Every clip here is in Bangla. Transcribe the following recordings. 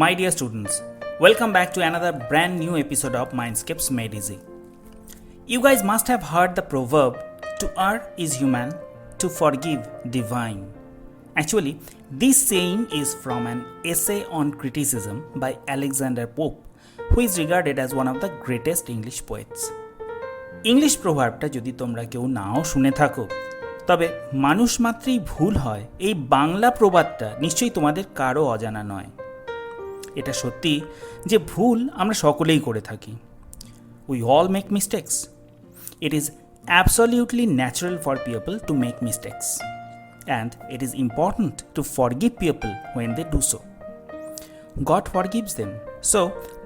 My dear students, welcome back to another brand new episode of Mindscapes Made Easy. You guys must have heard the proverb, to err is human, to forgive divine. Actually, this saying is from an essay on criticism by Alexander Pope, who is regarded as one of the greatest English poets. English প্রভাবটা যদি তোমরা কেউ নাও শুনে থাকো, তবে মানুষ মাত্রই ভুল হয় এই বাংলা প্রবাদটা নিশ্চয়ই তোমাদের কারো অজানা নয়। এটা সত্যি যে ভুল আমরা সকলেই করে থাকি। We all make mistakes. It is absolutely natural for people to make mistakes. And it is important to forgive people when they do so. God forgives them. So,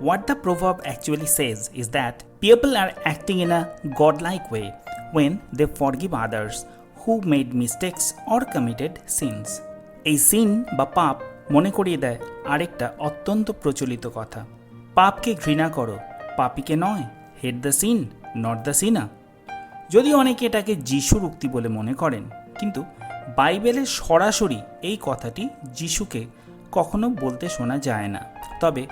what the proverb actually says is that people are acting in a godlike way when they forgive others who made mistakes or committed sins. এই সিন বা পাপ মনে করিয়ে দেয় আরেকটা অত্যন্ত প্রচলিত কথা, পাপকে ঘৃণা করো, পাপীকে নয়, hate the sin not the sinner. যদিও অনেকে এটাকে যিশুর উক্তি বলে মনে করেন, কিন্তু বাইবেলে সরাসরি এই কথাটি যিশুকে কখনো বলতে শোনা যায় না। তবে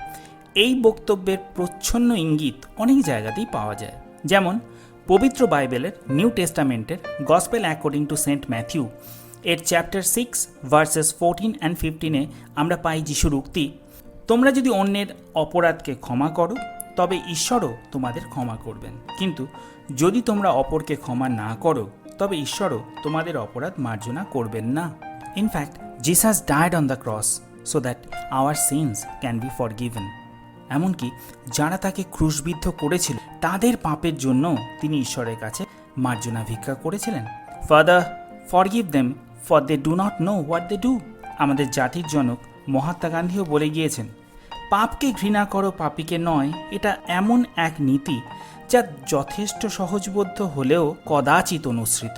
এই বক্তব্যের প্রচ্ছন্ন ইঙ্গিত অনেক জায়গাতেই পাওয়া যায়। যেমন পবিত্র বাইবেলের নিউ টেস্টামেন্টের gospel according to saint Matthew এর চ্যাপ্টার 6 ভার্সেস 14 অ্যান্ড 15-এ আমরা পাই যিশুর উক্তি, তোমরা যদি অন্যের অপরাধকে ক্ষমা করো তবে ঈশ্বরও তোমাদের ক্ষমা করবেন, কিন্তু যদি তোমরা অপরকে ক্ষমা না করো তবে ঈশ্বরও তোমাদের অপরাধ মার্জনা করবেন না। In fact Jesus died on the cross so that our sins can be forgiven. এমনকি যারা তাকে ক্রুশবিদ্ধ করেছিল তাদের পাপের জন্য তিনি ঈশ্বরের কাছে মার্জনা ভিক্ষা করেছিলেন। Father forgive them for they do not know what they do. আমাদের জাতির জনক মহাত্মা গান্ধীও বলে গিয়েছেন, পাপকে ঘৃণা করো, পাপীকে নয়। এটা এমন এক নীতি যা যথেষ্ট সহজবোধ্য হলেও কদাচিৎ অনুসৃত,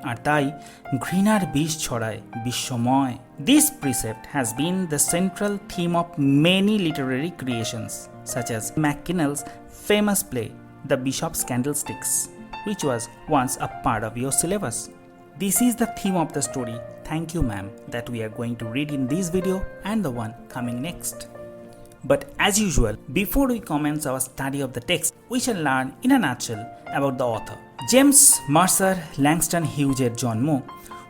আর তাই ঘৃণার বিষ ছড়ায় বিশ্বময়। This precept has been the central theme of many literary creations, such as Mackinnell's famous play, The Bishop's Candlesticks, which was once a part of your syllabus. This is the theme of the story, thank you ma'am, that we are going to read in this video and the one coming next. But as usual, before we commence our study of the text, we shall learn in a nutshell about the author. James Mercer Langston হিউজের জন্ম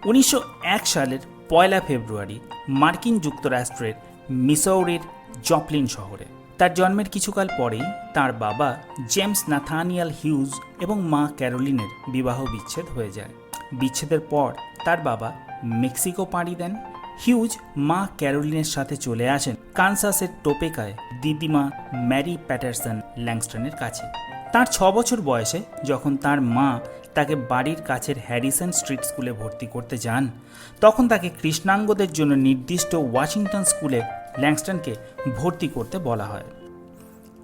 1901 সালের 1 ফেব্রুয়ারি মার্কিন যুক্তরাষ্ট্রের মিসৌরির জপলিন শহরে। তার জন্মের কিছুকাল পরেই তার বাবা জেমস নাথানিয়াল হিউজ এবং মা ক্যারোলিনের বিবাহ বিচ্ছেদ হয়ে যায়। বিচ্ছেদের পর তার বাবা মেক্সিকো পাড়ি দেন। হিউজ মা ক্যারোলিনের সাথে চলে আসেন কানসাসের টোপেকায় দিদিমা ম্যারি প্যাটারসন ল্যাংস্টনের কাছে। তার 6 বছর বয়সে যখন তার মা তাকে বাড়ির কাছের হ্যারিসন স্ট্রিট স্কুলে ভর্তি করতে যান, তখন তাকে কৃষ্ণাঙ্গদের জন্য নির্দিষ্ট ওয়াশিংটন স্কুলে ল্যাংস্টনকে ভর্তি করতে বলা হয়।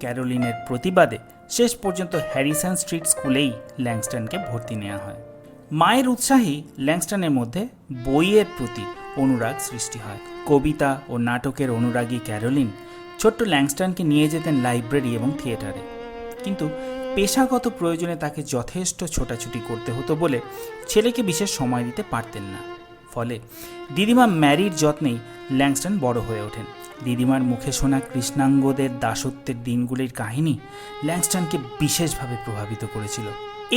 ক্যারোলিনের প্রতিবাদে শেষ পর্যন্ত হ্যারিসন স্ট্রিট স্কুলেই ল্যাংস্টনকে ভর্তি নেওয়া হয়। মায়ের উৎসাহী ল্যাংস্টনের মধ্যে বইয়ের প্রতি অনুরাগ সৃষ্টি হয়। কবিতা ও নাটকের অনুরাগী ক্যারোলিন ছোট্ট ল্যাংস্টনকে নিয়ে যেতেন লাইব্রেরি এবং থিয়েটারে, কিন্তু পেশাগত প্রয়োজনে তাকে যথেষ্ট ছোটাছুটি করতে হতো বলে ছেলেকে বিশেষ সময় দিতে পারতেন না। ফলে দিদিমা ম্যারির যত্নেই ল্যাংস্টন বড় হয়ে ওঠেন। দিদিমার মুখে শোনা কৃষ্ণাঙ্গদের দাসত্বের দিনগুলির কাহিনী ল্যাংস্টনকে বিশেষভাবে প্রভাবিত করেছিল।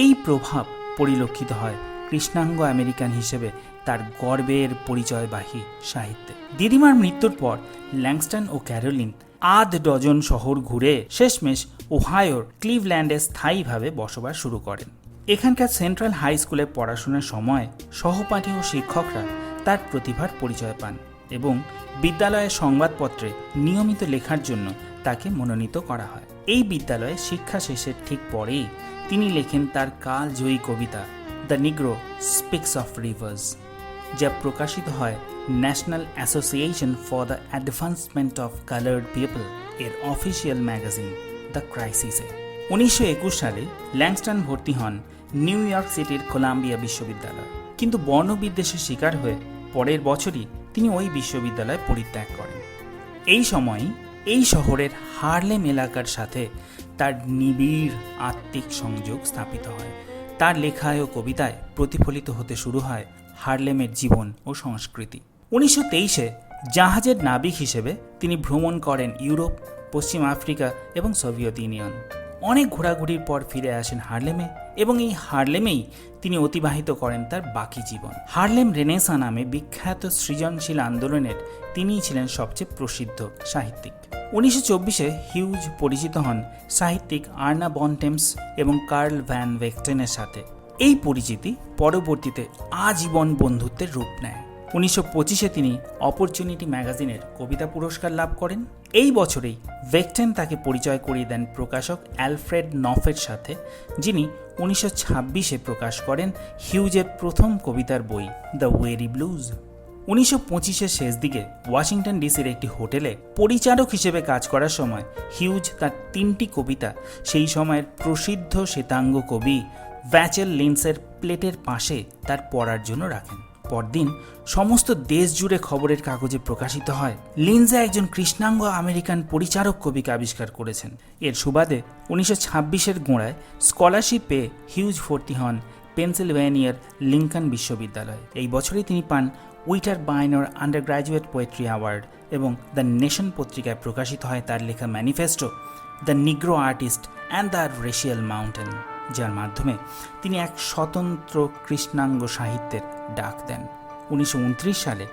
এই প্রভাব পরিলক্ষিত হয় কৃষ্ণাঙ্গ আমেরিকান হিসেবে তার গর্বের পরিচয়বাহী সাহিত্যে। দিদিমার মৃত্যুর পর ল্যাংস্টন ও ক্যারোলিন 8 ডজন শহর ঘুরে শেষমেশ ওহাইওর ক্লিভল্যান্ডে স্থায়ীভাবে বসবাস শুরু করেন। এখানকার সেন্ট্রাল হাই স্কুলে পড়াশোনার সময় সহপাঠী ও শিক্ষকরা তার প্রতিভার পরিচয় পান এবং বিদ্যালয়ের সংবাদপত্রে নিয়মিত লেখার জন্য তাকে মনোনীত করা হয়। এই বিদ্যালয়ে শিক্ষা শেষের ঠিক পরেই তিনি লেখেন তার কালজয়ী কবিতা the Negro speaks of rivers, যা প্রকাশিত হয় national association for the advancement of coloured people এর অফিসিয়াল ম্যাগাজিন দ্য ক্রাইসিসে। 1921 সালে ল্যাংস্টন ভর্তি হন নিউ ইয়র্ক সিটির কলাম্বিয়া বিশ্ববিদ্যালয়, কিন্তু বর্ণবিদ্বেষের শিকার হয়ে পরের বছরই তিনি ওই বিশ্ববিদ্যালয় পরিত্যাগ করেন। এই সময়ই এই শহরের হার্লেম এলাকার সাথে তার নিবিড় আত্মিক সংযোগ স্থাপিত হয়। তার লেখায় ও কবিতায় প্রতিফলিত হতে শুরু হয় হার্লেমের জীবন ও সংস্কৃতি। 1923-এ জাহাজের নাবিক হিসেবে তিনি ভ্রমণ করেন ইউরোপ, পশ্চিম আফ্রিকা এবং সোভিয়েত ইউনিয়ন। অনেক ঘোরাঘুরির পর ফিরে আসেন হার্লেমে এবং এই হার্লেমেই তিনি অতিবাহিত করেন তার বাকি জীবন। হার্লেম রেনেসাঁ নামে বিখ্যাত সৃজনশীল আন্দোলনের তিনিই ছিলেন সবচেয়ে প্রসিদ্ধ সাহিত্যিক। 1924-এ হিউজ পরিচিত হন সাহিত্যিক আর্না বনটেমস এবং কার্ল ভ্যান ভেক্টেনের সাথে। এই পরিচিতি পরবর্তীতে আজীবন বন্ধুত্বের রূপ নেয়। 1925-এ তিনি অপরচুনিটি ম্যাগাজিনের কবিতা পুরস্কার লাভ করেন। এই বছরেই ভেক্টেন তাকে পরিচয় করিয়ে দেন প্রকাশক অ্যালফ্রেড নফের সাথে, যিনি 1926-এ প্রকাশ করেন হিউজের প্রথম কবিতার বই দ্য ওয়েরি ব্লুজ। 1925-এর শেষ দিকে ওয়াশিংটন ডিসির একটি হোটেলে পরিচারক হিসেবে কাজ করার সময় হিউজ তার 3টি কবিতা সেই সময়ের প্রসিদ্ধ শ্বেতাঙ্গ কবি ভ্যাচেল লিন্সের প্লেটের পাশে তার পড়ার জন্য রাখেন। পরদিন সমস্ত দেশ জুড়ে খবরের কাগজে প্রকাশিত হয় লিন্সে একজন কৃষ্ণাঙ্গ আমেরিকান পরিচারক কবিকে আবিষ্কার করেছেন। এর সুবাদে 1926-এর গোড়ায় স্কলারশিপ পেয়ে হিউজ ভর্তি হন পেনসিলভেনিয়ার লিঙ্কন বিশ্ববিদ্যালয়ে। এই বছরই তিনি পান উইটার বাইনর আন্ডার গ্র্যাজুয়েট পোয়েট্রি অ্যাওয়ার্ড এবং দ্য নেশন পত্রিকায় প্রকাশিত হয় তার লেখা manifesto the নিগ্রো artist and the racial mountain, যার মাধ্যমে তিনি এক স্বতন্ত্র কৃষ্ণাঙ্গ সাহিত্যের ডাক দেন। 1929 সালে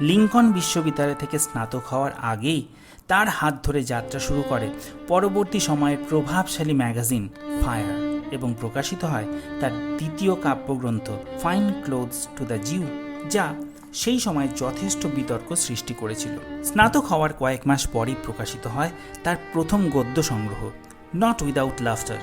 লিঙ্কন বিশ্ববিদ্যালয় থেকে স্নাতক হওয়ার আগেই তার হাত ধরে যাত্রা শুরু করে পরবর্তী সময়ের প্রভাবশালী ম্যাগাজিন ফায়ার এবং প্রকাশিত হয় তার দ্বিতীয় কাব্যগ্রন্থ ফাইন ক্লোথস টু দ্য জিউ, যা সেই সময় যথেষ্ট বিতর্ক সৃষ্টি করেছিল। স্নাতক হওয়ার কয়েক মাস পরই প্রকাশিত হয় তার প্রথম গদ্য সংগ্রহ নট উইদাউট লাফটার,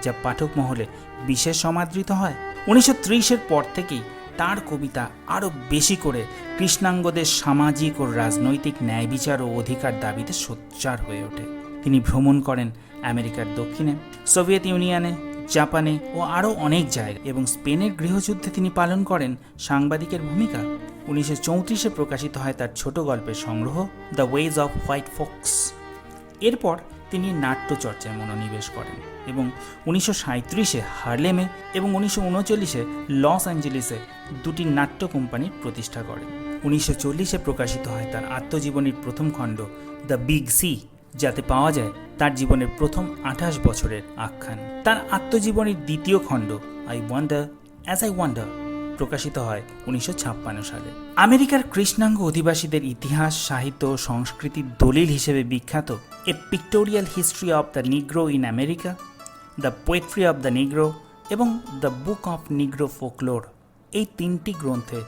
যা পাঠক মহলে বিশেষ সমাদৃত হয়। 1930-এর পর থেকেই তার কবিতা আরও বেশি করে কৃষ্ণাঙ্গদের সামাজিক ও রাজনৈতিক ন্যায় বিচার ও অধিকার দাবিতে সোচ্চার হয়ে ওঠে। তিনি ভ্রমণ করেন আমেরিকার দক্ষিণে, সোভিয়েত ইউনিয়নে, জাপানে ও আরও অনেক জায়গায় এবং স্পেনের গৃহযুদ্ধে তিনি পালন করেন সাংবাদিকের ভূমিকা। 1934-এ প্রকাশিত হয় তার ছোট গল্পের সংগ্রহ the ways off white Fox. এরপর তিনি নাট্যচর্চায় মনোনিবেশ করেন এবং 1937-এ হার্লেমে এবং 1939-এ লস অ্যাঞ্জেলেসে দুটি নাট্য কোম্পানির প্রতিষ্ঠা করেন। 1940-এ প্রকাশিত হয় তার আত্মজীবনীর প্রথম খণ্ড দ্য বিগ সি, যাতে পাওয়া যায় তার জীবনের প্রথম 28 বছরের আখ্যান। তার আত্মজীবনীর দ্বিতীয় খণ্ড I wonder as I wonder প্রকাশিত হয় 1956 সালে। আমেরিকার কৃষ্ণাঙ্গ অধিবাসীদের ইতিহাস, সাহিত্য ও সংস্কৃতির দলিল হিসেবে বিখ্যাত a pictorial history of the negro in America, the poetry of the negro এবং the book of negro folklore, এই 3টি গ্রন্থে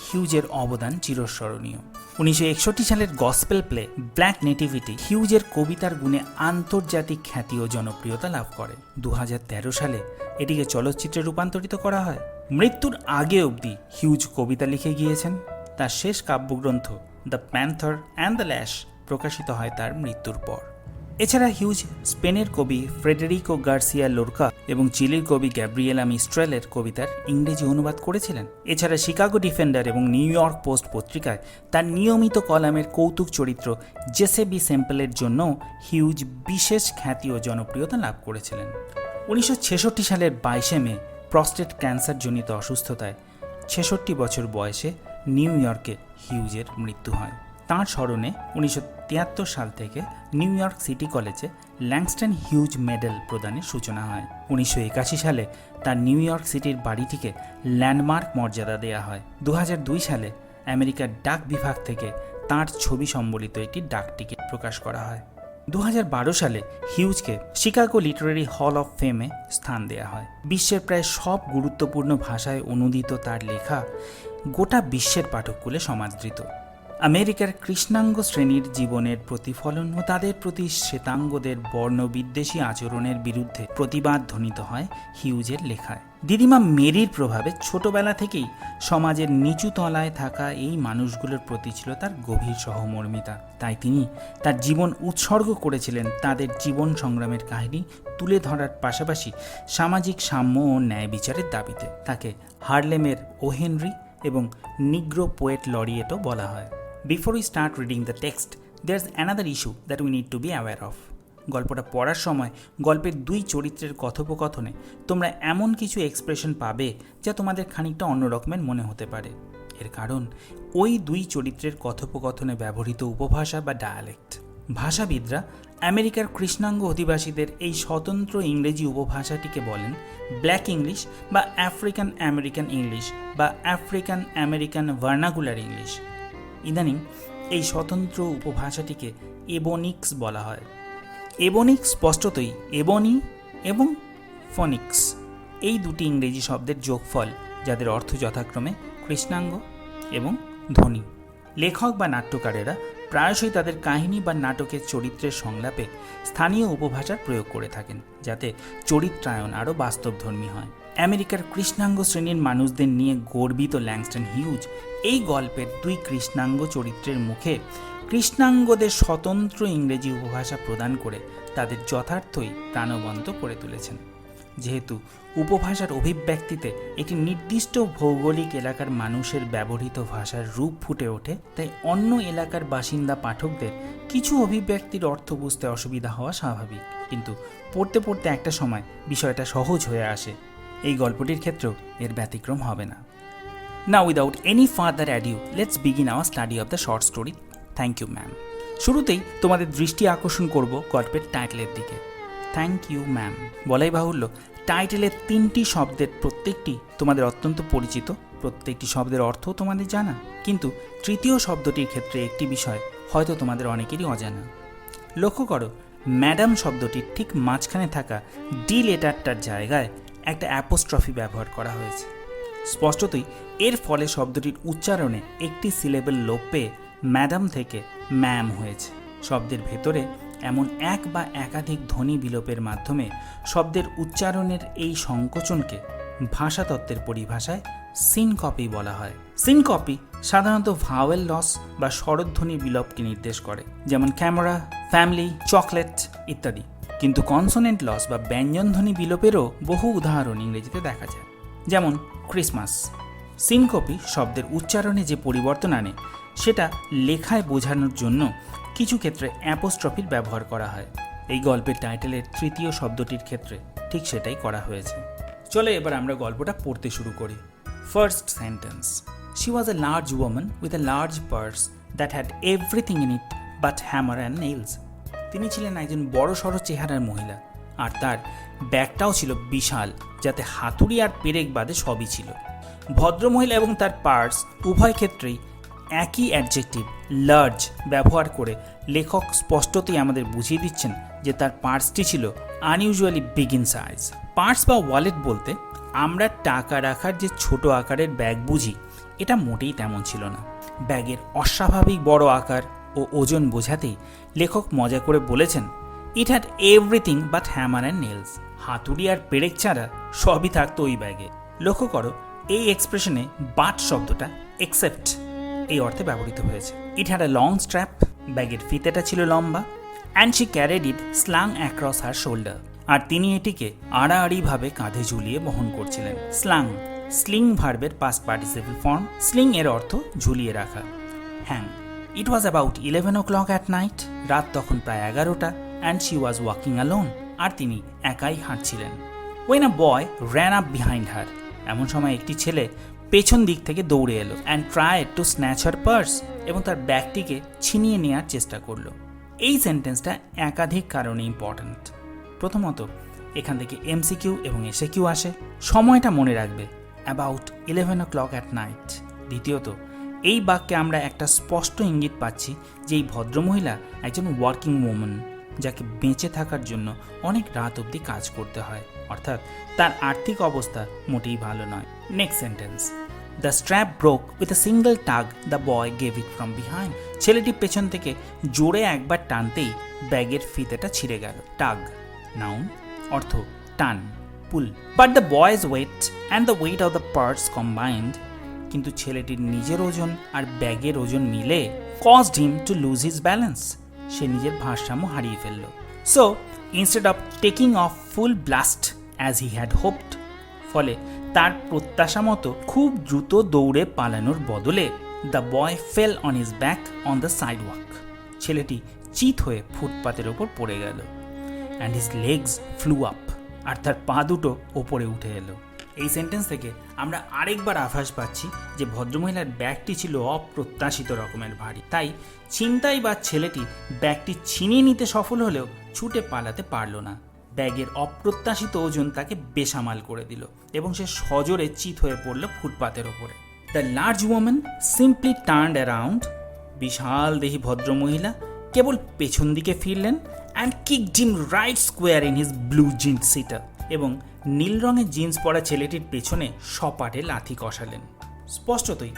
হিউজের অবদান চিরস্মরণীয়। 1961 সালের গসপেল প্লে ব্ল্যাক নেটিভিটি হিউজের কবিতার গুণে আন্তর্জাতিক খ্যাতি ও জনপ্রিয়তা লাভ করে। 2013 সালে এটিকে চলচ্চিত্রে রূপান্তরিত করা হয়। মৃত্যুর আগে অবধি হিউজ কবিতা লিখে গিয়েছেন। তার শেষ কাব্যগ্রন্থ দ্য প্যান্থার অ্যান্ড দ্য ল্যাশ প্রকাশিত হয় তার মৃত্যুর পর। এছাড়া হিউজ স্পেনের কবি ফ্রেডেরিকো গার্সিয়া লোরকা এবং চিলির কবি গ্যাব্রিয়েলা মিস্ট্রেলের কবিতার ইংরেজি অনুবাদ করেছিলেন। এছাড়া শিকাগো ডিফেন্ডার এবং নিউ ইয়র্ক পোস্ট পত্রিকায় তার নিয়মিত কলামের কৌতুক চরিত্র জেসে বি সেম্পলের জন্য হিউজ বিশেষ খ্যাতি ও জনপ্রিয়তা লাভ করেছিলেন। 1966 সালের 22 মে প্রস্টেট ক্যান্সারজনিত অসুস্থতায় 66 বছর বয়সে নিউ ইয়র্কে হিউজের মৃত্যু হয়। তাঁর স্মরণে 1973 সাল থেকে নিউ ইয়র্ক সিটি কলেজে ল্যাংস্টন হিউজ মেডেল প্রদানের সূচনা হয়। 1981 সালে তার নিউ ইয়র্ক সিটির বাড়িটিকে ল্যান্ডমার্ক মর্যাদা দেওয়া হয়। 2002 সালে আমেরিকার ডাক বিভাগ থেকে তাঁর ছবি সম্বলিত একটি ডাক টিকিট প্রকাশ করা হয়। 2012 সালে হিউজকে শিকাগো লিটারেরি হল অফ ফেমে স্থান দেওয়া হয়। বিশ্বের প্রায় সব গুরুত্বপূর্ণ ভাষায় অনুদিত তার লেখা গোটা বিশ্বের পাঠককুলে সমাদৃত। আমেরিকার কৃষ্ণাঙ্গ শ্রেণীর জীবনের প্রতিফলন ও তাদের প্রতি শ্বেতাঙ্গদের বর্ণবিদ্বেষী আচরণের বিরুদ্ধে প্রতিবাদ ধ্বনিত হয় হিউজের লেখায়। দিদিমা মেরির প্রভাবে ছোটবেলা থেকেই সমাজের নিচু তলায় থাকা এই মানুষগুলোর প্রতি ছিল তার গভীর সহমর্মিতা। তাই তিনি তার জীবন উৎসর্গ করেছিলেন তাদের জীবন সংগ্রামের কাহিনী তুলে ধরার পাশাপাশি সামাজিক সাম্য ও ন্যায় বিচারের দাবিতে। তাকে হার্লেমের ও হেনরি এবং নিগ্রো পোয়েট লরিয়েটও বলা হয়। Before we start reading the text, there's another issue that we need to be aware of. গল্পটা পড়ার সময় গল্পের দুই চরিত্রের কথোপকথনে তোমরা এমন কিছু এক্সপ্রেশন পাবে যা তোমাদের খানিকটা অন্য রকমের মনে হতে পারে। এর কারণ ওই দুই চরিত্রের কথোপকথনে ব্যবহৃত উপভাষা বা ডায়ালেক্ট। ভাষাবিদরা আমেরিকার কৃষ্ণাঙ্গ অধিবাসীদের এই স্বতন্ত্র ইংরেজি উপভাষাটিকে বলেন ব্ল্যাক ইংলিশ বা আফ্রিকান আমেরিকান ইংলিশ বা আফ্রিকান আমেরিকান ভার্নাকুলার ইংলিশ। ইদানিং এই স্বতন্ত্র উপভাষাটিকে এবনিক্স বলা হয়। এবনিক্স স্পষ্টতই এবনি এবং ফনিক্স, এই দুটি ইংরেজি শব্দের যোগফল, যাদের অর্থ যথাক্রমে কৃষ্ণাঙ্গ এবং ধ্বনি। লেখক বা নাট্যকারেরা প্রায়শই তাদের কাহিনী বা নাটকের চরিত্রের সংলাপে স্থানীয় উপভাষার প্রয়োগ করে থাকেন, যাতে চরিত্রায়ন আরও বাস্তবধর্মী হয়। আমেরিকার কৃষ্ণাঙ্গ শ্রেণীর মানুষদের নিয়ে গর্বিত ল্যাংস্টন হিউজ এই গল্পের দুই কৃষ্ণাঙ্গ চরিত্রের মুখে কৃষ্ণাঙ্গদের স্বতন্ত্র ইংরেজি উপভাষা প্রদান করে তাদের যথার্থই প্রাণবন্ত করে তুলেছেন। যেহেতু উপভাষার অভিব্যক্তিতে একটি নির্দিষ্ট ভৌগোলিক এলাকার মানুষের ব্যবহৃত ভাষার রূপ ফুটে ওঠে, তাই অন্য এলাকার বাসিন্দা পাঠকদের কিছু অভিব্যক্তির অর্থ বুঝতে অসুবিধা হওয়া স্বাভাবিক। কিন্তু পড়তে পড়তে একটা সময় বিষয়টা সহজ হয়ে আসে। এই গল্পটির ক্ষেত্রেও এর ব্যতিক্রম হবে না। Now without any further ado, let's begin our study of the short story. Thank you, ma'am. শুরুতেই তোমাদের দৃষ্টি আকর্ষণ করব গল্পের টাইটেলের দিকে। Thank you ma'am. বলাই বাহুল্য, টাইটেলের তিনটি শব্দের প্রত্যেকটি তোমাদের অত্যন্ত পরিচিত, প্রত্যেকটি শব্দের অর্থ তোমাদের জানা, কিন্তু তৃতীয় শব্দটির ক্ষেত্রে একটি বিষয় হয়তো তোমাদের অনেকেরই অজানা। লক্ষ্য করো, ম্যাডাম শব্দটির ঠিক মাঝখানে থাকা ডি লেটারটার জায়গায় একটা অ্যাপোস্ট্রফি ব্যবহার করা হয়েছে। স্পষ্টতই এর ফলে শব্দটির উচ্চারণে একটি সিলেবল লোপ পেয়ে ম্যাডাম থেকে ম্যাম হয়েছে। শব্দের ভেতরে এমন এক বা একাধিক ধ্বনি বিলোপের মাধ্যমে শব্দের উচ্চারণের এই সংকোচনকে ভাষাতত্ত্বের পরিভাষায় সিনকপি বলা হয়। সিনকপি সাধারণত ভাওয়েল লস বা স্বরধ্বনি বিলোপকে নির্দেশ করে, যেমন ক্যামেরা, ফ্যামিলি, চকলেট ইত্যাদি। কিন্তু কনসোনেন্ট লস বা ব্যঞ্জনধ্বনি বিলোপেরও বহু উদাহরণ ইংরেজিতে দেখা যায়, যেমন ক্রিসমাস। সিনকপি শব্দের উচ্চারণে যে পরিবর্তন আনে সেটা লেখায় বোঝানোর জন্য কিছু ক্ষেত্রে অ্যাপোস্ট্রফির ব্যবহার করা হয়। এই গল্পের টাইটেলের তৃতীয় শব্দটির ক্ষেত্রে ঠিক সেটাই করা হয়েছে। চলে এবার আমরা গল্পটা পড়তে শুরু করি। First sentence. She was a large woman with a large purse that had everything in it but hammer and nails. তিনি ছিলেন একজন বড়সড় চেহারার মহিলা, আর তার ব্যাগটাও ছিল বিশাল, যাতে হাতুড়ি আর পেরেক বাদে সবই ছিল। ভদ্রমহিলা এবং তার পার্স উভয় ক্ষেত্রেই একই অ্যাডজেক্টিভ লার্জ ব্যবহার করে লেখক স্পষ্টতই আমাদের বুঝিয়ে দিচ্ছেন যে তার পার্সটি ছিল unusually big in size. Purse বা ওয়ালেট বলতে আমরা টাকা রাখার যে ছোট আকারের ব্যাগ বুঝি, এটা মোটেই তেমন ছিল না। ব্যাগের অস্বাভাবিক বড় আকার ও ওজন বোঝাতেই লেখক মজা করে বলেছেন, it had everything but hammer and nails. হাতুড়ি আর পেরেক ছাড়া সবই থাকতো ওই ব্যাগে। লক্ষ্য করো, এই এক্সপ্রেশনে বাট শব্দটা এক্সেপ্ট এই অর্থে ব্যবহৃত হয়েছে। It had a long strap, ব্যাগের ফিতেটা ছিল লম্বা, and she carried it slung across her shoulder, আর তিনি এটিকে আড়াআড়িভাবে কাঁধে ঝুলিয়ে বহন করছিলেন। স্লাং, স্লিং ভার্বের পাস্ট পার্টিসিপল ফর্ম। স্লিং এর অর্থ ঝুলিয়ে রাখা। Hang. It was about 11 o'clock at night, রাত তখন প্রায় 11টা, and she was walking alone, আর তিনি একাই হাঁটছিলেন। When a boy ran up behind her, এমন সময় একটি ছেলে পেছন দিক থেকে দৌড়ে এলো, and tried to snatch her purse, এবং তার ব্যাগটিকে ছিনিয়ে নেওয়ার চেষ্টা করলো। এই সেন্টেন্সটা একাধিক কারণে ইম্পর্ট্যান্ট। প্রথমত, এখান থেকে এমসিকিউ এবং এসএকিউ আসে, সময়টা মনে রাখবে, অ্যাবাউট 11 o'clock অ্যাট নাইট। দ্বিতীয়ত, এই বাক্যে আমরা একটা স্পষ্ট ইঙ্গিত পাচ্ছি যে এই ভদ্রমহিলা একজন ওয়ার্কিং ওম্যান, যাকে বেঁচে থাকার জন্য অনেক রাত অবধি কাজ করতে হয়, অর্থাৎ তার আর্থিক অবস্থা মোটেই ভালো নয়। Next sentence. The strap broke with a single tug the boy gave it from behind. ছেলেটি পেছন থেকে জোরে একবার টানতেই ব্যাগের ফিতেটা ছিঁড়ে গেল। টাগ, নাউন, অর্থ টান, pull. But the boy's weight and the weight of the purse combined, কিন্তু ছেলেটির নিজের ওজন আর ব্যাগের ওজন মিলে caused him to lose his balance, সে নিজের ভারসাম্য হারিয়ে ফেলল। So instead of taking off full blast as he had hoped, ফলে তার প্রত্যাশা মতো খুব দ্রুত দৌড়ে পালানোর বদলে the boy fell on his back on the sidewalk, ছেলেটি চিত হয়ে ফুটপাতের ওপর পড়ে গেল। And his legs flew up, আর তার পা দুটো ওপরে উঠে এলো। এই সেন্টেন্স থেকে আমরা আরেকবার আভাস পাচ্ছি যে ভদ্রমহিলার ব্যাগটি ছিল অপ্রত্যাশিত রকমের ভারী, তাই ছিনতাইবাজ ছেলেটি ব্যাগটি ছিনিয়ে নিতে সফল হলেও ছুটে পালাতে পারল না। ব্যাগের অপ্রত্যাশিত ওজন তাকে বেসামাল করে দিল এবং সে সজোরে চিত হয়ে পড়ল ফুটপাতের ওপরে। The large woman simply turned around, বিশাল দেহী ভদ্রমহিলা কেবল পেছন দিকে ফিরলেন and kicked him right square in his blue jeans sitter, এবং নীল রঙের জিন্স পরা ছেলেটির পেছনে সপাটে লাথি কষালেন। স্পষ্টতই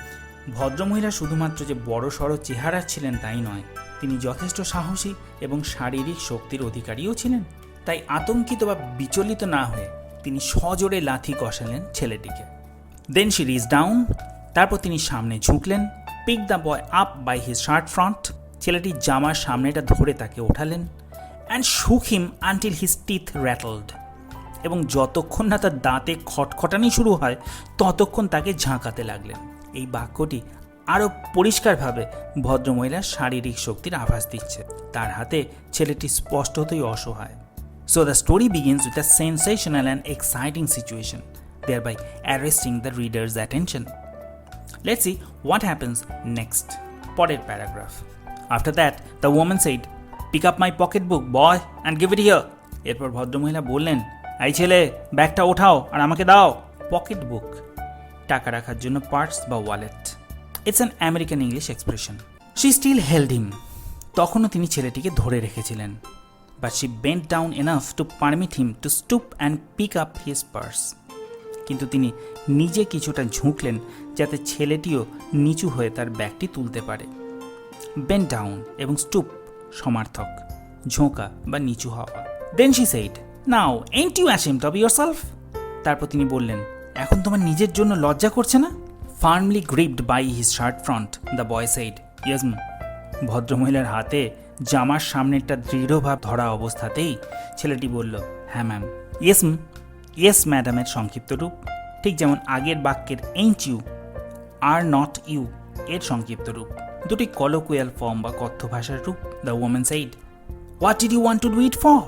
ভদ্রমহিলা শুধুমাত্র যে বড় সড়ো চেহারা ছিলেন তাই নয়, তিনি যথেষ্ট সাহসী এবং শারীরিক শক্তির অধিকারীও ছিলেন। তাই আতঙ্কিত বা বিচলিত না হয়ে তিনি সজোরে লাথি কষালেন ছেলেটিকে। দেন শি রিচ ডাউন, তারপর তিনি সামনে ঝুঁকলেন, pick the boy up by his shirt front, ছেলেটির জামার সামনেটা ধরে তাকে ওঠালেন, and shook him until his teeth rattled, এবং যতক্ষণ না তার দাঁতে খটখটানি শুরু হয় ততক্ষণ তাকে ঝাঁকাতে লাগলেন। এই বাক্যটি আরও পরিষ্কারভাবে ভদ্রমহিলার শারীরিক শক্তির আভাস দিচ্ছে। তার হাতে ছেলেটি স্পষ্টতই অসহায়। So the story begins with a sensational and exciting situation, thereby arresting the reader's attention. Let's see what happens next. পরের paragraph. After that, the woman said, "Pick up my pocketbook, boy, and give it here." এরপর ভদ্রমহিলা বললেন, এই ছেলে, ব্যাগটা ওঠাও আর আমাকে দাও। পকেট বুক, টাকা রাখার জন্য পার্স বা wallet. It's an American English expression. She still held him, তখনও তিনি ছেলেটিকে ধরে রেখেছিলেন। But she bent down enough to permit him to stoop and pick up his purse. কিন্তু তিনি নিজে কিছুটা ঝুঁকলেন যাতে ছেলেটিও নিচু হয়ে তার ব্যাগটি তুলতে পারে। Bend down এবং stoop সমার্থক, ঝোঁকা বা নিচু হওয়া। Then she said, "Now, ain't you ashamed of yourself?" তারপর তিনি বললেন, এখন তোমার নিজের জন্য লজ্জা করছে না? Firmly gripped by his shirt front, the boy said, "Yes, ma'am." ভদ্রমহিলার হাতে জামার সামনেরটা দৃঢ়ভাবে ধরা অবস্থাতেই ছেলেটি বলল, হ্যাঁ ম্যাম। ইয়েস ম্যাম, ইয়েস ম্যাডামের সংক্ষিপ্ত রূপ, ঠিক যেমন আগের বাক্যের ain't you are not you এর সংক্ষিপ্ত রূপ, দুটি কলোকুয়াল ফর্ম বা কথ্য ভাষার রূপ। The woman said, what did you want to do it for?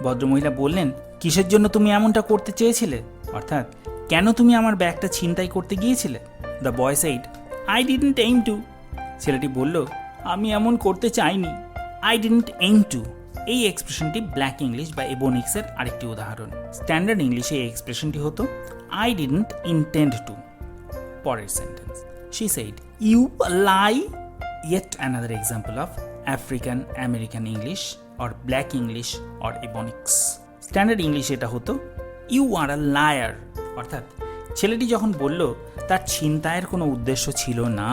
ভদ্রমহিলা বললেন, কিসের জন্য তুমি এমনটা করতে চেয়েছিলে, অর্থাৎ কেন তুমি আমার ব্যাগটা ছিনতাই করতে গিয়েছিলে? The boy said, I didn't aim to. ছেলেটি বলল, আমি এমন করতে চাইনি। আই ডিডন্ট এইম টু এই এক্সপ্রেশনটি ব্ল্যাক ইংলিশ বা এবনিক্সের আরেকটি উদাহরণ। স্ট্যান্ডার্ড ইংলিশে এই এক্সপ্রেশনটি হতো আই ডিডন্ট ইন্টেন্ড টু। পরের sentence, she said, you lie. Yet another example of African American English or Black English or Ebonics. Standard ইংলিশে এটা হতো ইউ আর আ লায়ার, অর্থাৎ ছেলেটি যখন বলল তার ছিনতাইয়ের কোনো উদ্দেশ্য ছিল না,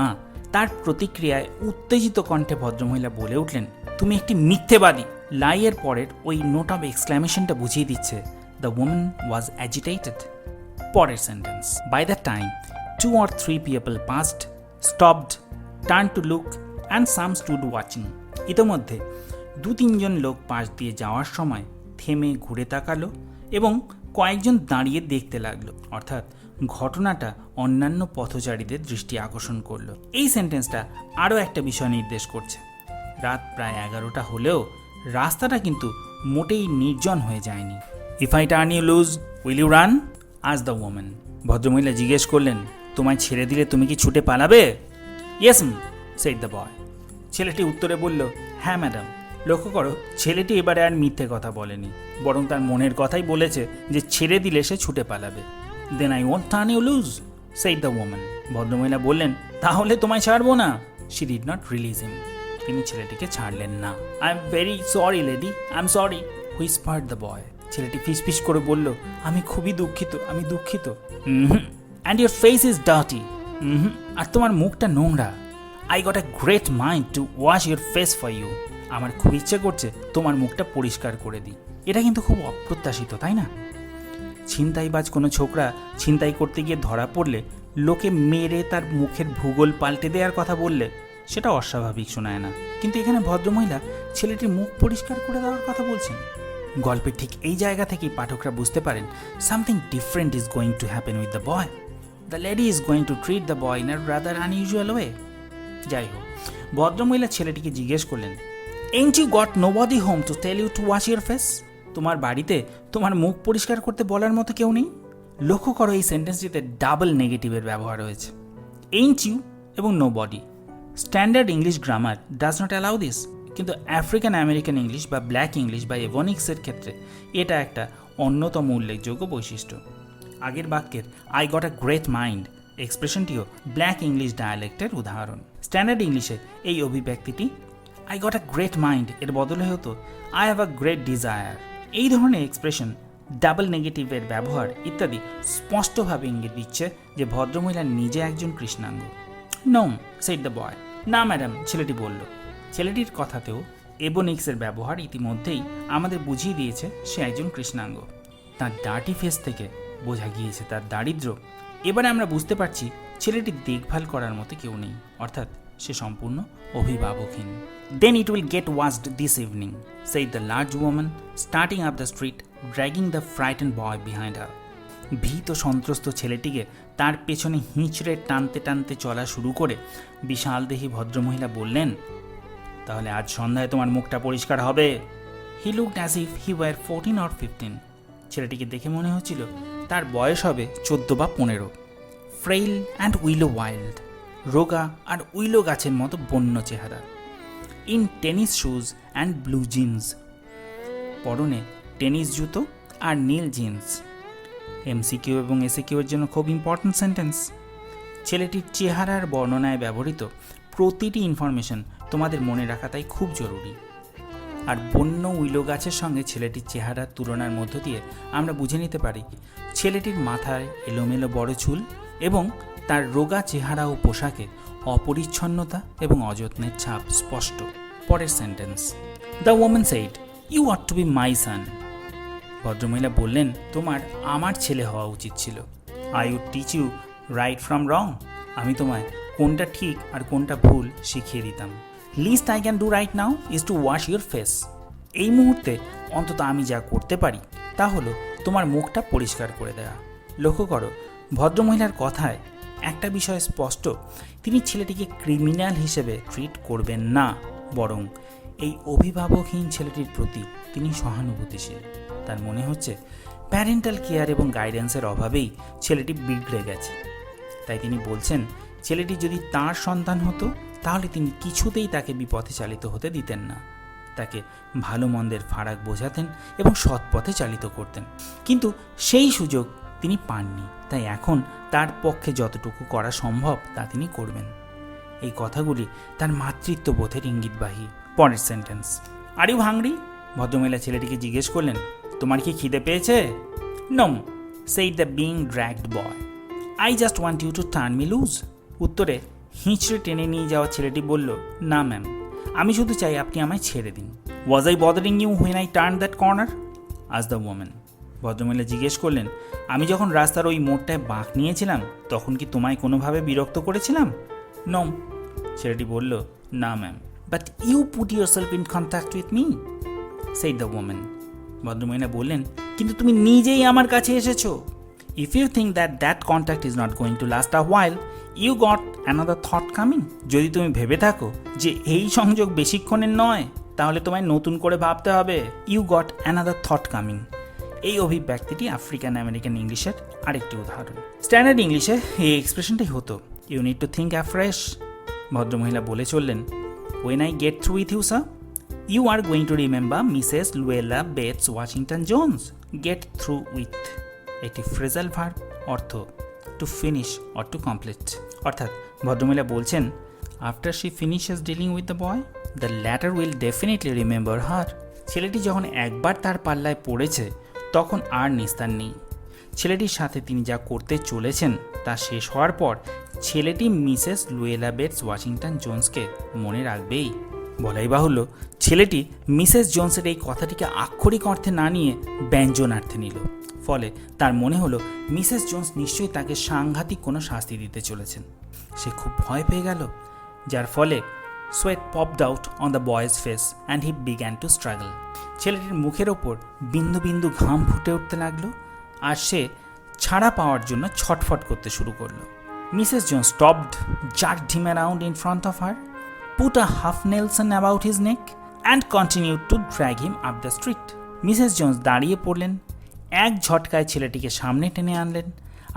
তার প্রতিক্রিয়ায় উত্তেজিত কণ্ঠে ভদ্রমহিলা বলে উঠলেন, তুমি একটি মিথ্যেবাদী। লাইয়ের পরের ওই নোট অফ এক্সক্লামেশনটা বুঝিয়ে দিচ্ছে দ্য ওম্যান ওয়াজ অ্যাজিটেটেড। পরের sentence, by the time 2 or 3 people passed, stopped, turned to look and some stood watching. ইতোমধ্যে 2-3 জন লোক পাশ দিয়ে যাওয়ার সময় থেমে ঘুরে তাকালো এবং কয়েকজন দাঁড়িয়ে দেখতে লাগলো, অর্থাৎ ঘটনাটা অন্যান্য পথচারীদের দৃষ্টি আকর্ষণ করলো। এই সেন্টেন্সটা আরও একটা বিষয় নির্দেশ করছে, রাত প্রায় 11টা হলেও রাস্তাটা কিন্তু মোটেই নির্জন হয়ে যায়নি। If I turn you loose, will you run? আজ দ্য ওম্যান। ভদ্রমহিলা জিজ্ঞেস করলেন, তোমায় ছেড়ে দিলে তুমি কি ছুটে পালাবে? Yes ma'am, shed the boy. ছেলেটি উত্তরে বলল, হ্যাঁ ম্যাডাম। লক্ষ্য করো, ছেলেটি এবারে আর মিথ্যে কথা বলেনি, বরং তার মনের কথাই বলেছে যে ছেড়ে দিলে সে ছুটে পালাবে। Then I won't turn you loose, said the woman. ভদ্রমহিলা বললেন, তাহলে তোমায় ছাড়বো না। She did not release him, তিনি ছেলেটিকে ছাড়লেন না। I am very sorry lady, I am sorry, whispered the boy. ছেলেটি ফিসফিস করে বলল, আমি খুবই দুঃখিত, আমি দুঃখিত। And your face is dirty, আর তোমার মুখটা নোংরা। I got a great mind to wash your face for you, আমার খুব ইচ্ছে করছে তোমার মুখটা পরিষ্কার করে দিই। এটা কিন্তু খুব অপ্রত্যাশিত, তাই না? ছিনতাইবাজ কোনো ছোকরা ছিনতাই করতে গিয়ে ধরা পড়লে লোকে মেরে তার মুখের ভূগোল পাল্টে দেওয়ার কথা বললে সেটা অস্বাভাবিক শোনায় না, কিন্তু এখানে ভদ্রমহিলা ছেলেটির মুখ পরিষ্কার করে দেওয়ার কথা বলছেন। গল্পের ঠিক এই জায়গা থেকেই পাঠকরা বুঝতে পারেন something different is going to happen with the boy. The lady is going to treat the boy in a rather unusual way. যাই হোক, ভদ্রমহিলা ছেলেটিকে জিজ্ঞেস করলেন, ain't you got nobody home to tell you to wash your face? তোমার বাড়িতে তোমার মুখ পরিষ্কার করতে বলার মতো কেউ নেই? লক্ষ্য করো এই সেন্টেন্সটিতে ডাবল নেগেটিভের ব্যবহার হয়েছে, এইন্ট ইউ এবং nobody. Standard English grammar does not allow this, কিন্তু আফ্রিকান আমেরিকান ইংলিশ বা ব্ল্যাক ইংলিশ বা এভনিক্সের ক্ষেত্রে এটা একটা অন্যতম উল্লেখযোগ্য বৈশিষ্ট্য। আগের বাক্যের I got a great mind এক্সপ্রেশনটিও ব্ল্যাক ইংলিশ ডায়ালেক্টের উদাহরণ। স্ট্যান্ডার্ড ইংলিশে এই অভিব্যক্তিটি I got a great mind এর বদলে হতো I have a great desire. এই ধরনের এক্সপ্রেশন, ডাবল নেগেটিভের ব্যবহার ইত্যাদি স্পষ্টভাবে ইঙ্গিত দিচ্ছে যে ভদ্রমহিলা নিজে একজন কৃষ্ণাঙ্গ। No said the boy. না ম্যাডাম, ছেলেটি বলল। ছেলেটির কথাতেও এবনিক্সের ব্যবহার ইতিমধ্যেই আমাদের বুঝিয়ে দিয়েছে সে একজন কৃষ্ণাঙ্গ। তার ডার্টি ফেস থেকে বোঝা গিয়েছে তার দারিদ্র্য। এবারে আমরা বুঝতে পারছি ছেলেটির দেখভাল করার মতো কেউ নেই, অর্থাৎ সে সম্পূর্ণ অভিভাবকহীন। Then it will get worse this evening, said the large woman, starting up the street, dragging the frightened boy behind her. ভীত সন্ত্রস্ত ছেলেটিকে তার পেছনে হিঁচড়ে টানতে টানতে চলা শুরু করে বিশালদেহী ভদ্রমহিলা বললেন, তাহলে আজ সন্ধ্যায় তোমার মুখটা পরিষ্কার হবে। He looked as if he were 14 or 15. ছেলেটিকে দেখে মনে হচ্ছিল তার বয়স হবে 14 বা 15। ফ্রেইল অ্যান্ড উইলো ওয়াইল্ড, রোগা আর উইলো গাছের মতো বন্য চেহারা। In tennis shoes and blue jeans, পরনে টেনিস জুতো আর নীল জিন্স। এমসিকিউ এবং এসিকিউ এর জন্য খুব ইম্পর্ট্যান্ট সেন্টেন্স। ছেলেটির চেহারার বর্ণনায় ব্যবহৃত প্রতিটি ইনফরমেশন তোমাদের মনে রাখা তাই খুব জরুরি। আর বন্য উইলো গাছের সঙ্গে ছেলেটির চেহারার তুলনার মধ্য দিয়ে আমরা বুঝে নিতে পারি ছেলেটির মাথায় এলোমেলো বড় চুল এবং তার রোগা চেহারা ও পোশাকে অপরিচ্ছন্নতা এবং অযত্নের ছাপ স্পষ্ট। পরের sentence, the woman said, you ought to be my son. ভদ্রমহিলা বললেন, তোমার আমার ছেলে হওয়া উচিত ছিল। I would teach you right from wrong, আমি তোমায় কোনটা ঠিক আর কোনটা ভুল শিখিয়ে দিতাম। Least I can do right now is to wash your face, এই মুহূর্তে অন্তত আমি যা করতে পারি তা হলো তোমার মুখটা পরিষ্কার করে দেওয়া। লক্ষ্য করো, ভদ্রমহিলার কথায় একটা বিষয় স্পষ্ট, তিনি ছেলেটিকে ক্রিমিনাল হিসেবে ট্রিট করবেন না, বরং এই অভিভাবকহীন ছেলেটির প্রতি তিনি সহানুভূতিশীল। তার মনে হচ্ছে প্যারেন্টাল কেয়ার এবং গাইডেন্সের অভাবেই ছেলেটি বিগড়ে গেছে। তাই তিনি বলছেন ছেলেটি যদি তার সন্তান হতো তাহলে তিনি কিছুতেই তাকে বিপথে চালিত হতে দিতেন না, তাকে ভালো মন্দের ফারাক বোঝাতেন এবং সৎ পথে চালিত করতেন। কিন্তু সেই সুযোগ তিনি পাননি, তাই এখন তার পক্ষে যতটুকু করা সম্ভব তা তিনি করবেন। এই কথাগুলি তার মাতৃত্ববোধের ইঙ্গিতবাহী। পরের সেন্টেন্স, আর ইউ হাংরি? ভদ্রমহিলা ছেলেটিকে জিজ্ঞেস করলেন, তোমার কি খিদে পেয়েছে? No, said the being dragged boy, I just want you to turn me loose. উত্তরে হিঁচড়ে টেনে নিয়ে যাওয়া ছেলেটি বলল, না ম্যাম, আমি শুধু চাই আপনি আমায় ছেড়ে দিন। Was I bothering you when I turn that corner? আজ দ্য ওম্যান। ভদ্রমহিলা জিজ্ঞেস করলেন, আমি যখন রাস্তার ওই মোড়টায় বাঁক নিয়েছিলাম তখন কি তোমায় কোনোভাবে বিরক্ত করেছিলাম? নো, ছেলেটি বলল, না ma'am. But you put yourself in contact with me, said the woman. ভদ্রমহিলা বললেন, কিন্তু তুমি নিজেই আমার কাছে এসেছো। If you think that contact is not going to last a while, you got another thought coming. যদি তুমি ভেবে থাকো যে এই সংযোগ বেশিক্ষণের নয়, তাহলে তোমায় নতুন করে ভাবতে হবে। You got another thought coming, এই অভিব্যক্তিটি আফ্রিকান আমেরিকান ইংলিশের আরেকটি উদাহরণ। স্ট্যান্ডার্ড ইংলিশে এই এক্সপ্রেশনটাই হতো, you need to think afresh. ভদ্রমহিলা বলে চললেন, when I get through with you sir, you are going to remember Mrs Luella Bates Washington Jones. Get through with একটি ফ্রেজাল ভার্ব, অর্থ to finish or to complete. অর্থাৎ ভদ্রমহিলা বলছেন, after she finishes dealing with the boy, the latter will definitely remember her. ছেলেটি যখন একবার তার পাল্লায় পড়েছে তখন আর নিস্তার নেই। ছেলেটির সাথে তিনি যা করতে চলেছেন তা শেষ হওয়ার পর ছেলেটি মিসেস লুয়েলা বেটস ওয়াশিংটন জোন্সকে মনে রাখবেই। বলাই বাহুল্য, ছেলেটি মিসেস জোন্সের এই কথাটিকে আক্ষরিক অর্থে না নিয়ে ব্যঞ্জনার্থে নিল। ফলে তার মনে হলো মিসেস জোন্স নিশ্চয়ই তাকে সাংঘাতিক কোনো শাস্তি দিতে চলেছেন। সে খুব ভয় পেয়ে গেল, যার ফলে sweat popped out on the boys face and he began to struggle. ছেলেটির মুখের ওপর বিন্দু বিন্দু ঘাম ফুটে উঠতে লাগলো আর সে ছাড়া পাওয়ার জন্য ছটফট করতে শুরু করলো। Mrs Jones stopped, jerked him around in front of her, put a half nelson about his neck and continued to drag him up the street. Mrs Jones দাঁড়িয়ে পড়লেন, এক ঝটকায় ছেলেটিকে সামনে টেনে আনলেন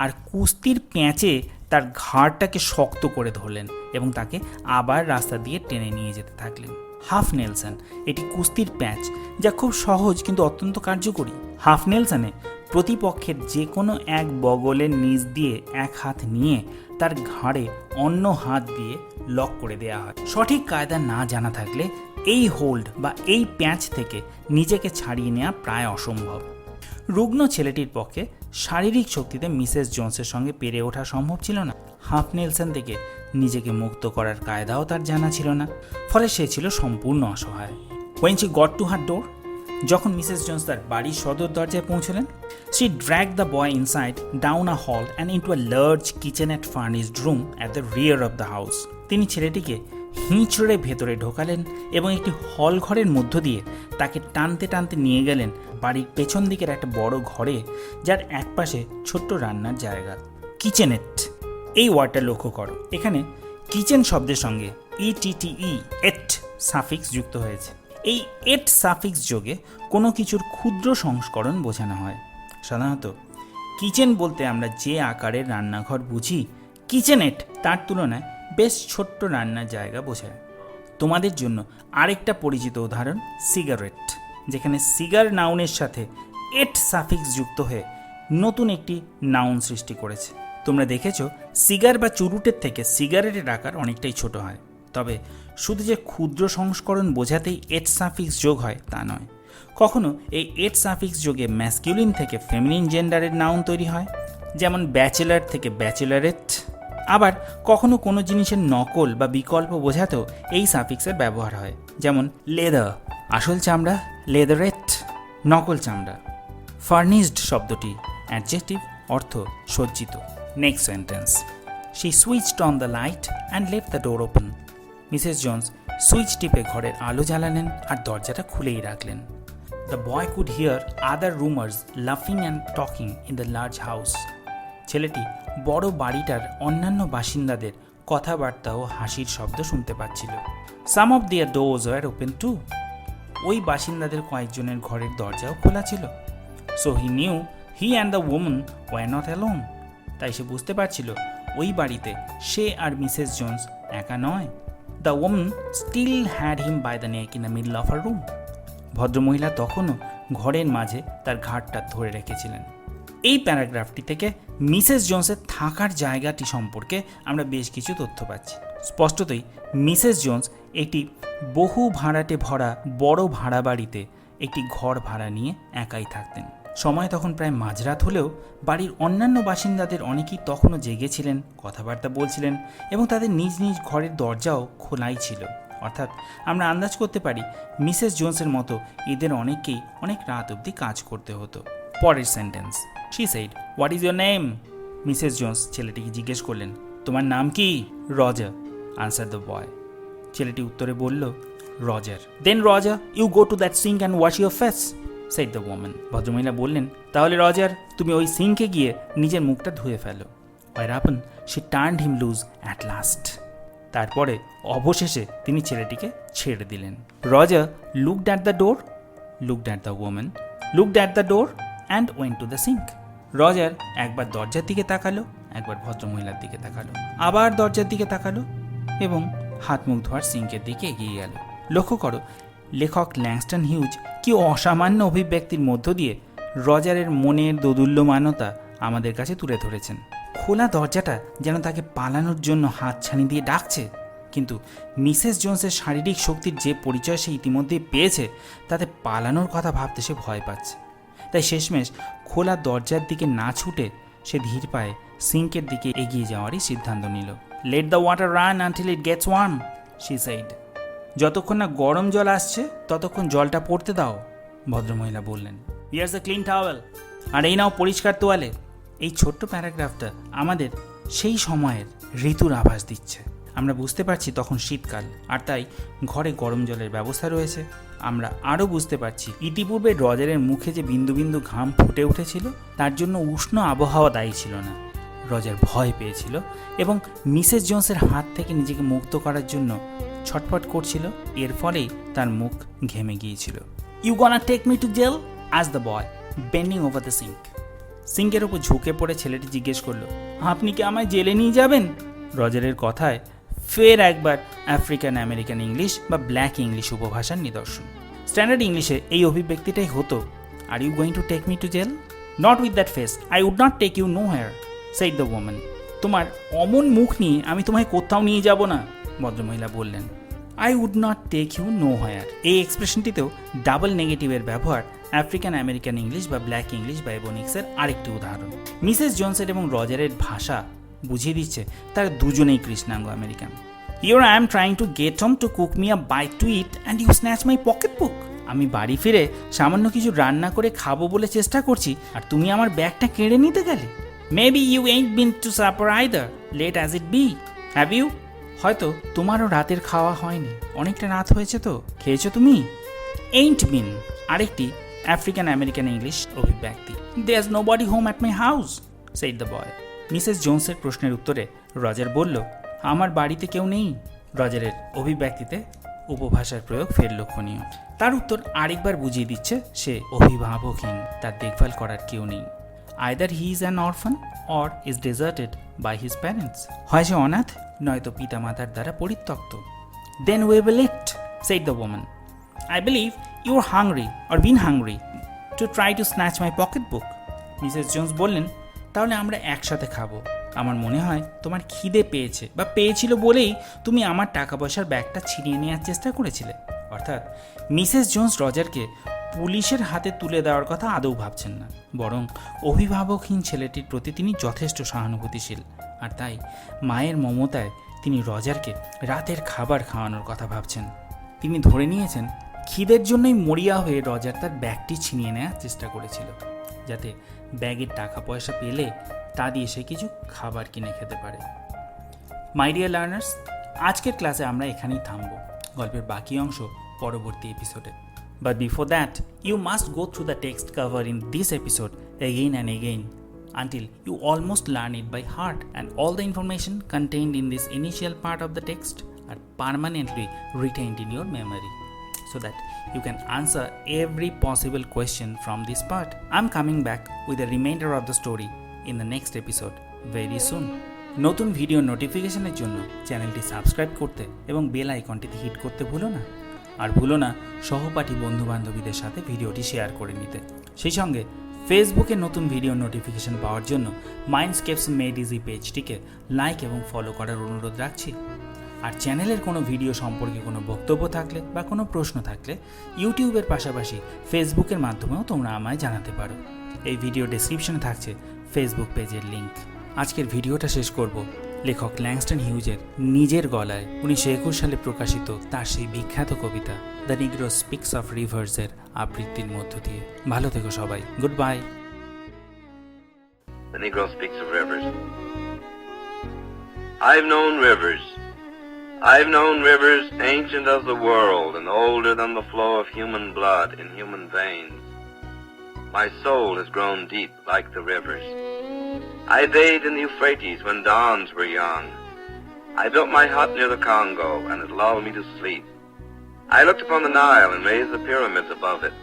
আর কুস্তির প্যাঁচে তার ঘাড়টাকে শক্ত করে ধরলেন এবং তাকে আবার রাস্তা দিয়ে টেনে নিয়ে যেতে থাকলেন। হাফ নেলসন এটি কুস্তির প্যাঁচ, যা খুব সহজ কিন্তু অত্যন্ত কার্যকরী। হাফ নেলসনে প্রতিপক্ষের যে কোনো এক বগলের নিচ দিয়ে এক হাত নিয়ে তার ঘাড়ে অন্য হাত দিয়ে লক করে দেওয়া হয়। সঠিক কায়দা না জানা থাকলে এই হোল্ড বা এই প্যাঁচ থেকে নিজেকে ছাড়িয়ে নেওয়া প্রায় অসম্ভব। রুগ্ন ছেলেটির পক্ষে শারীরিক শক্তিতে মিসেস জোন্সের সঙ্গে পেরে ওঠা সম্ভব ছিল না। হাফ নেলসন থেকে নিজেকে মুক্ত করার কায়দাও তার জানা ছিল না, ফলে সে ছিল সম্পূর্ণ অসহায়। When she got to her door, যখন মিসেস জোন্স তার বাড়ির সদর দরজায় পৌঁছলেন, she dragged the boy inside, down a hall and into a large kitchenette furnished room at the rear of the house. তিনি ছেলেটিকে হিঁচড়ে ভেতরে ঢোকালেন এবং একটি হল ঘরের মধ্য দিয়ে তাকে টানতে টানতে নিয়ে গেলেন বাড়ির পেছন দিকের একটা বড় ঘরে, যার একপাশে ছোট্ট রান্নার জায়গা। কিচেনেট, এই ওয়ার্ডটা লক্ষ্য করো, এখানে কিচেন শব্দের সঙ্গে এট সাফিক্স যুক্ত হয়েছে। এই এট সাফিক্স যোগে কোনো কিছুর ক্ষুদ্র সংস্করণ বোঝানো হয়। সাধারণত কিচেন বলতে আমরা যে আকারের রান্নাঘর বুঝি, কিচেনেট তার তুলনায় বেশ ছোট্ট রান্নার জায়গা বোঝায়। তোমাদের জন্য আরেকটা পরিচিত উদাহরণ সিগারেট, যেখানে সিগার নাউনের সাথে এট সাফিক্স যুক্ত হয়ে নতুন একটি নাউন সৃষ্টি করেছে। তোমরা দেখেছো সিগার বা চুরুটের থেকে সিগারেটের আকার অনেকটাই ছোট হয়, তবে শুধু যে ক্ষুদ্র সংস্করণ বোঝাতেই এট সাফিক্স যোগ হয় তা নয়। কখনো এই এট সাফিক্স যোগে ম্যাসকিউলিন থেকে ফেমিনিন জেন্ডারের নাউন তৈরি হয়, যেমন ব্যাচেলার থেকে ব্যাচেলারেট। আবার কখনো কোনো জিনিসের নকল বা বিকল্প বোঝাতেও এই সাফিক্সের ব্যবহার হয়, যেমন লেদার আসল চামড়া, লেদারেট নকল চামড়া। ফার্নিশড শব্দটি অ্যাডজেক্টিভ, অর্থ সজ্জিত। Next sentence, she switched on the light and left the door open. Mrs Jones switch টিপে ঘরের আলো জ্বালালেন আর দরজাটা খুলেই রাখলেন। The boy could hear other roomers লাফিং and talking in the large house. ছেলেটি বড় বাড়িটার অন্যান্য বাসিন্দাদের কথাবার্তা ও হাসির শব্দ শুনতে পাচ্ছিল। Some of their doors were open too. ওই বাসিন্দাদের কয়েকজনের ঘরের দরজাও খোলা ছিল। So he knew he and the woman were not alone. তাই সে বুঝতে পারছিল ওই বাড়িতে সে আর মিসেস জোন্স একা নয়। The woman still had him by the neck in the middle of a room. ভদ্রমহিলা তখনও ঘরের মাঝে তার ঘাড়টা ধরে রেখেছিলেন। এই প্যারাগ্রাফটি থেকে মিসেস জোন্সের থাকার জায়গাটি সম্পর্কে আমরা বেশ কিছু তথ্য পাচ্ছি। স্পষ্টতই মিসেস জোন্স একটি বহু ভাড়াটে ভরা বড় ভাড়া বাড়িতে একটি ঘর ভাড়া নিয়ে একাই থাকতেন। সময় তখন প্রায় মাঝরাত হলেও বাড়ির অন্যান্য বাসিন্দাদের অনেকেই তখনও জেগেছিলেন, কথাবার্তা বলছিলেন এবং তাদের নিজ নিজ ঘরের দরজাও খোলাই ছিল। অর্থাৎ আমরা আন্দাজ করতে পারি মিসেস জোন্সের মতো এদের অনেককেই অনেক রাত অবধি কাজ করতে হতো। পরের sentence, she said, what is your name? Mrs Jones ছেলেটিকে জিজ্ঞেস করলেন, তোমার নাম কি? Roger, answer the boy. ছেলেটি উত্তরে বলল, Roger. Then Roger, you go to that sink and wash your face, said the woman. ভদ্রমহিলা বললেন, তাহলে রজার তুমি ওই সিঙ্কে গিয়ে নিজের মুখটা ধুয়ে ফেলো। Whereupon she turned him loose at last. তারপরে অবশেষে তিনি ছেলেটিকে ছেড়ে দিলেন। Roger looked at the door, looked at the woman, looked at the door and went to the sink. Roger একবার দরজার দিকে তাকালো, একবার ভদ্রমহিলার দিকে তাকালো, আবার দরজার দিকে তাকালো এবং হাত মুখ ধোয়ার সিঙ্কের দিকে এগিয়ে গেল। লক্ষ্য করো, লেখক ল্যাংস্টন হিউজ কি অসামান্য অভিব্যক্তির মধ্য দিয়ে রজারের মনের দোদুল্যমানতা আমাদের কাছে তুলে ধরেছেন। খোলা দরজাটা যেন তাকে পালানোর জন্য হাতছানি দিয়ে ডাকছে, কিন্তু মিসেস জোন্সের শারীরিক শক্তির যে পরিচয় সে ইতিমধ্যেই পেয়েছে তাতে পালানোর কথা ভাবতে সে ভয় পাচ্ছে। তাই শেষমেশ খোলা দরজার দিকে না ছুটে সে ধীর পায়ে সিঙ্কের দিকে এগিয়ে যাওয়ারই সিদ্ধান্ত নিল। Let the water run until it gets warm, she said. যতক্ষণ না গরম জল আসছে ততক্ষণ জলটা পড়তে দাও, ভদ্রমহিলা বললেন। হিয়ার্স দ্য ক্লিন টাওয়েল, আর এই নাও পরিষ্কার তোয়ালে। এই ছোট্ট প্যারাগ্রাফটা আমাদের সেই সময়ের ঋতুর আভাস দিচ্ছে। আমরা বুঝতে পারছি তখন শীতকাল, আর তাই ঘরে গরম জলের ব্যবস্থা রয়েছে। আমরা আরও বুঝতে পারছি ইতিপূর্বে রজারের মুখে যে বিন্দু বিন্দু ঘাম ফুটে উঠেছিল তার জন্য উষ্ণ আবহাওয়া দায়ী ছিল না। রজার ভয় পেয়েছিল এবং মিসেস জোন্সের হাত থেকে নিজেকে মুক্ত করার জন্য ছটফট করছিল। এর ফলেই তার মুখ ঘেমে গিয়েছিল। You gonna take me to jail? Asked the boy, bending over the sink. সিঙ্কের ওপর ঝুঁকে পড়ে ছেলেটি জিজ্ঞেস করলো, আপনি কি আমায় জেলে নিয়ে যাবেন? রজারের কথায় ফের একবার আফ্রিকান আমেরিকান ইংলিশ বা ব্ল্যাক ইংলিশ উপভাষার নিদর্শন। স্ট্যান্ডার্ড ইংলিশে এই অভিব্যক্তিটাই হতো, are you going to take me to jail? Not with that face, I would not take you nowhere, said the woman. তোমার অমন মুখ নিয়ে আমি তোমায় কোথাও নিয়ে যাব না, ভদ্রমহিলা বললেন। I would not take you nowhere, এই এক্সপ্রেশনটিতেও ডাবল নেগেটিভের ব্যবহার আফ্রিকান আমেরিকান ইংলিশ বা ব্ল্যাক ইংলিশ বা এবনিক্সের আরেকটি উদাহরণ। মিসেস জোনসের এবং রজারের ভাষা বুঝিয়ে দিচ্ছে তারা দুজনেই কৃষ্ণাঙ্গ American. Here I am trying to get home to cook me a bite to eat and you snatch my pocketbook. আমি বাড়ি ফিরে সামান্য কিছু রান্না করে খাবো বলে চেষ্টা করছি, আর তুমি আমার ব্যাগটা কেড়ে নিতে গেলে। Maybe you ain't been to supper either, late as it be. Have you? হয়তো তোমারও রাতের খাওয়া হয়নি, অনেকটা রাত হয়েছে তো, খেয়েছো তুমি? Ain't been আরেকটি আফ্রিকান আমেরিকান ইংলিশ অভিব্যক্তি। There's nobody home at my house, said the boy. Mrs জোনসের প্রশ্নের উত্তরে রজার বলল, আমার বাড়িতে কেউ নেই। রজারের অভিব্যক্তিতে উপভাষার প্রয়োগ ফের লক্ষণীয়। তার উত্তর আরেকবার বুঝিয়ে দিচ্ছে সে অভিভাবকহীন, তার দেখভাল করার কেউ নেই। Either he is an orphan or is deserted by his parents, হয় সে অনাথ নয়তো পিতামাতার দ্বারা পরিত্যক্ত। Then we will eat, said the woman. I believe you are hungry or been hungry to try to snatch my pocket book. Mrs Jones বললেন, তাহলে আমরা একসাথে খাবো। আমার মনে হয় তোমার খিদে পেয়েছে বা পেয়েছিল বলেই তুমি আমার টাকা পয়সার ব্যাগটা ছিনিয়ে নেওয়ার চেষ্টা করেছিলে। অর্থাৎ মিসেস জোনস রজারকে পুলিশের হাতে তুলে দেওয়ার কথা আদৌ ভাবছেন না, বরং অভিভাবকহীন ছেলেটির প্রতি তিনি যথেষ্ট সহানুভূতিশীল, আর তাই মায়ের মমতায় তিনি রজারকে রাতের খাবার খাওয়ানোর কথা ভাবছেন। তিনি ধরে নিয়েছেন খিদের জন্যই মরিয়া হয়ে রজার তার ব্যাগটি ছিনিয়ে নেওয়ার চেষ্টা করেছিল, যাতে ব্যাগের টাকা পয়সা পেলে তা দিয়ে সে কিছু খাবার কিনে খেতে পারে। মাই ডিয়ার লার্নার্স, আজকের ক্লাসে আমরা এখানেই থামব। গল্পের বাকি অংশ পরবর্তী এপিসোডে। But before that, you must go through the text cover in this episode again and again until you almost learn it by heart, and all the information contained in this initial part of the text are permanently retained in your memory, so that you can answer every possible question from this part. I'm coming back with the remainder of the story in the next episode very soon. নতুন ভিডিও নোটিফিকেশনের জন্য চ্যানেলটি সাবস্ক্রাইব করতে এবং বেল আইকনটিতে হিট করতে ভুলো না। আর ভুলো না সহপাঠী বন্ধুবান্ধবীদের সাথে ভিডিওটি শেয়ার করে নিতে। সেই সঙ্গে ফেসবুকে নতুন ভিডিও নোটিফিকেশন পাওয়ার জন্য মাইন্ডস্কেপস মেড ইজি পেজটিকে লাইক এবং ফলো করার অনুরোধ রাখছি। আর চ্যানেলের কোনো ভিডিও সম্পর্কে কোনো বক্তব্য থাকলে বা কোনো প্রশ্ন থাকলে ইউটিউবের পাশাপাশি ফেসবুকের মাধ্যমেও তোমরা আমায় জানাতে পারো। এই ভিডিও ডেসক্রিপশনে থাকছে ফেসবুক পেজের লিঙ্ক। আজকের ভিডিওটা শেষ করব লেখক ল্যাংস্টন হিউজের নিজের গলায় 1921 সালে প্রকাশিত তার সেই বিখ্যাত কবিতা দ্য নিগ্রো স্পিক্স অফ রিভার্সের আবৃত্তির মধ্য দিয়ে। ভালো থেকো সবাই, good bye. The Negro speaks of rivers. I've known rivers. I've known rivers ancient as the world and older than the flow of human blood in human veins. My soul has grown deep like the rivers. I bathed in the Euphrates when dawns were young. I built my hut near the Congo and it lulled me to sleep. I looked upon the Nile and raised the pyramids above it.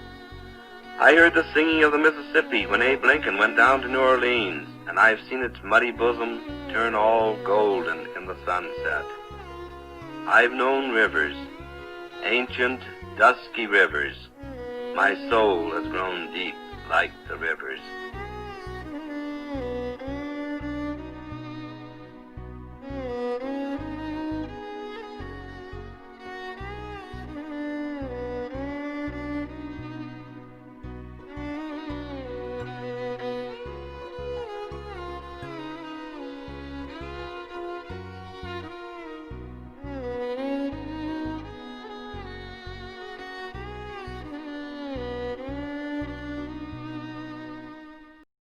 I heard the singing of the Mississippi when Abe Lincoln went down to New Orleans, and I've seen its muddy bosom turn all golden in the sunset. I've known rivers, ancient, dusky rivers. My soul has grown deep like the rivers.